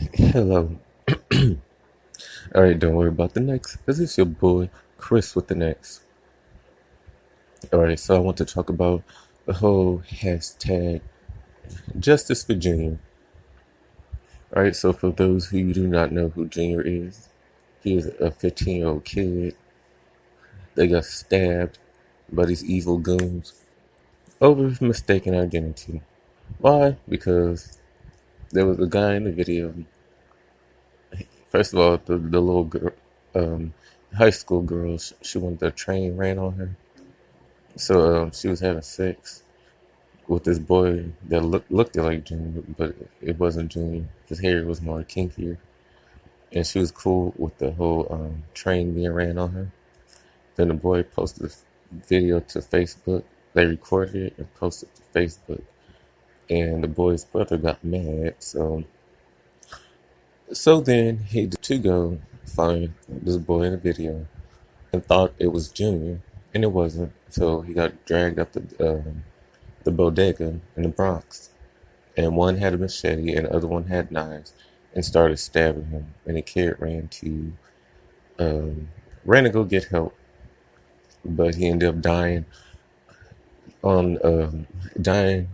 Hello. Alright, don't worry about the next. This is your boy, Chris, with the next. Alright, so I want to talk about the whole hashtag Justice for Junior. Alright, so for those who do not know who Junior is, he is a 15-year-old kid that got stabbed by these evil goons over mistaken identity. Why? Because there was a guy in the video. First of all, the little girl, high school girl, she wanted the train ran on her. So she was having sex with this boy that looked like Junior, but it wasn't Junior. His hair was more kinkier, and she was cool with the whole train being ran on her. Then the boy posted a video to Facebook. They recorded it and posted it to Facebook, and the boy's brother got mad. So then he had to go find this boy in the video and thought it was Junior, and it wasn't. So he got dragged up the bodega in the Bronx, and one had a machete and the other one had knives, and started stabbing him. And the kid um, ran to go get help, but he ended up on dying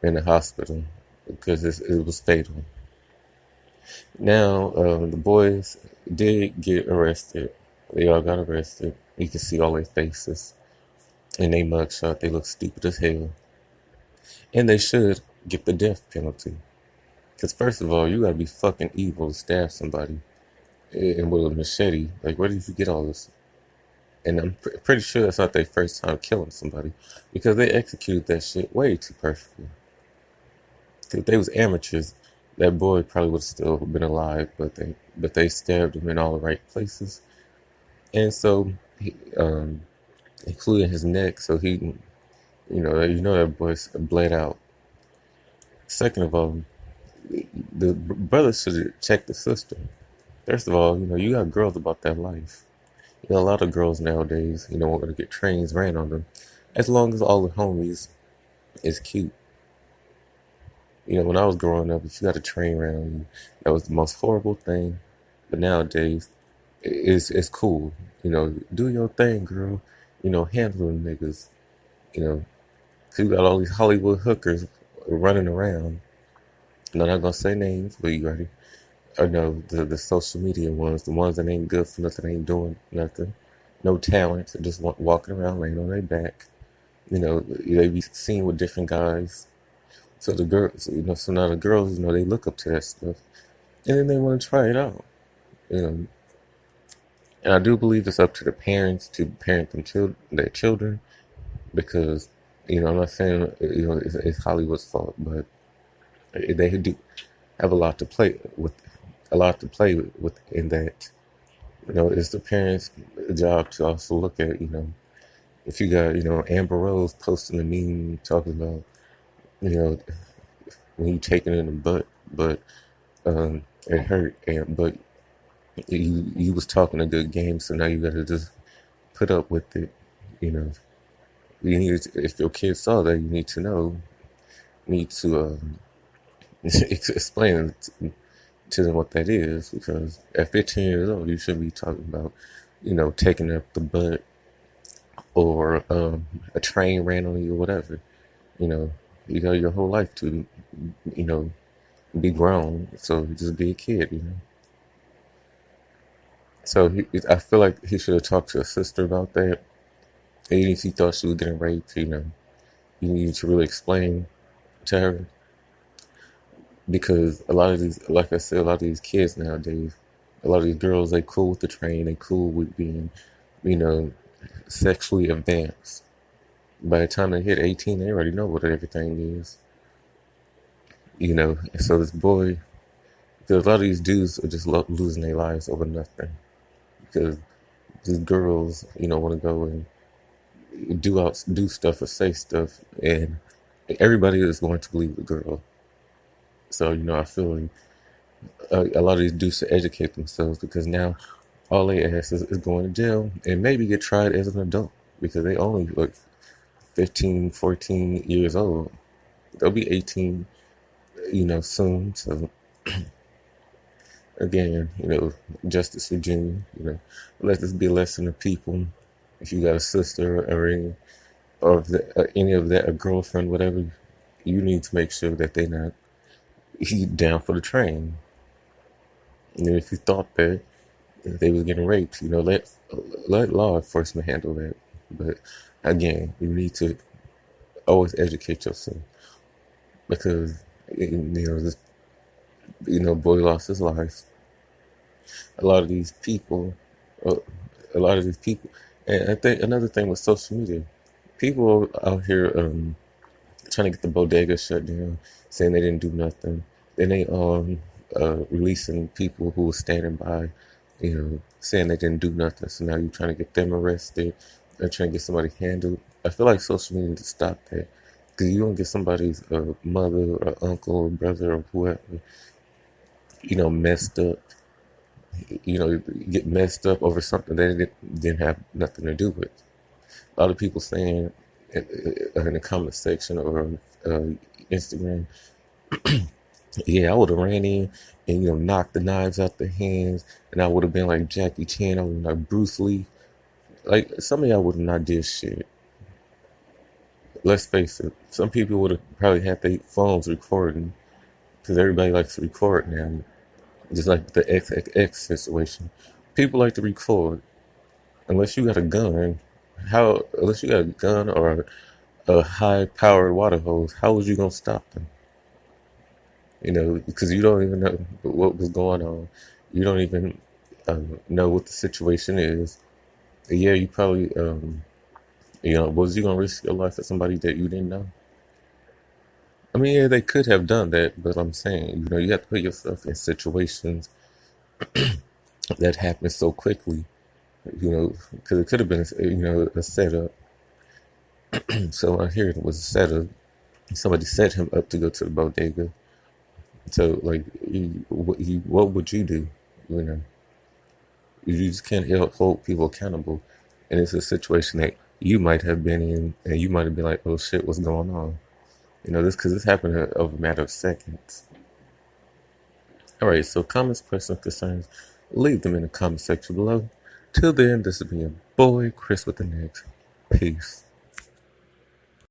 in the hospital because it was fatal. Now the boys did get arrested. They all got arrested. You can see all their faces in their mugshot. They look stupid as hell, and they should get the death penalty. Because first of all, you gotta be fucking evil to stab somebody and with a machete. Like, where did you get all this? And I'm pretty sure that's not their first time killing somebody, because they executed that shit way too perfectly. If they was amateurs, that boy probably would have still been alive, but they stabbed him in all the right places, and so including his neck, so you know that boy bled out. Second of all, the brother should have checked the system. First of all, you got girls about that life. You got a lot of girls nowadays, want to get trains ran on them. As long as all the homies is cute. When I was growing up, if you got a train ran on you, that was the most horrible thing. But nowadays, it's cool. Do your thing, girl. Handle them niggas. You know, 'cause you got all these Hollywood hookers running around. And I'm not gonna say names, but you ready? Or no, the social media ones, the ones that ain't good for nothing, ain't doing nothing, no talent, they're just walking around laying on their back. They be seen with different guys. So the girls, so now the girls, they look up to that stuff, and then they want to try it out. You know, and I do believe it's up to the parents to parent their children, because I'm not saying it's Hollywood's fault, but they do have a lot to play with in that. It's the parents' job to also look at, if you got, Amber Rose posting a meme talking about, you know, when you taking in the butt, but it hurt, but you was talking a good game, so now you gotta just put up with it. You know, you need if your kids saw that, you need to explain to them what that is, because at 15 years old, you shouldn't be talking about, taking up the butt, or a train ran on you or whatever. You know, you got your whole life to, you know, be grown, so just be a kid. So I feel like he should have talked to his sister about that. Even if he thought she was getting raped, you need to really explain to her, because a lot of these, like I said, a lot of these kids nowadays, a lot of these girls, they cool with the train, they cool with being, you know, sexually advanced. By the time they hit 18, they already know what everything is. And so this boy, because a lot of these dudes are just losing their lives over nothing, because these girls, want to go and do stuff or say stuff, and everybody is going to believe the girl. So I feel like a lot of these dudes should educate themselves, because now all they ask is going to jail and maybe get tried as an adult, because they only like 15, 14 years old. They'll be 18, soon. So again, justice for Junior. Let this be a lesson to people. If you got a sister or any of that, a girlfriend, whatever, you need to make sure that they not down for the train. If you thought that they was getting raped, let law enforcement handle that. But again, you need to always educate yourself because this boy lost his life. A lot of these people, uh, a lot of these people, and I think another thing with social media, people out here trying to get the bodega shut down, saying they didn't do nothing. Then they releasing people who were standing by, saying they didn't do nothing. So now you're trying to get them arrested. They're trying to get somebody handled. I feel like social media needs to stop that because you don't get somebody's mother or uncle or brother or whoever, messed up. Get messed up over something that didn't have nothing to do with. A lot of people saying in the comment section or Instagram, yeah, I would have ran in and knocked the knives out the hands, and I would have been like Jackie Chan, I would have been like Bruce Lee. Like some of y'all would have not did shit. Let's face it, some people would have probably had their phones recording because everybody likes to record now. Just like the XXX situation, people like to record. Unless you got a gun, unless you got a gun or a high-powered water hose, how was you gonna stop them? Because you don't even know what was going on. You don't even know what the situation is. Yeah, you probably, was you gonna risk your life for somebody that you didn't know? I mean, yeah, they could have done that, but I'm saying, you have to put yourself in situations that happen so quickly, because it could have been, a setup. So I hear it was a setup. Somebody set him up to go to the bodega. So, like, what would you do? You know, you just can't hold people accountable. And it's a situation that you might have been in, and you might have been like, "Oh shit, what's going on?" This because this happened over a matter of seconds. All right, so comments, questions, concerns, leave them in the comment section below. Till then, this has been your boy Chris with the next. Peace.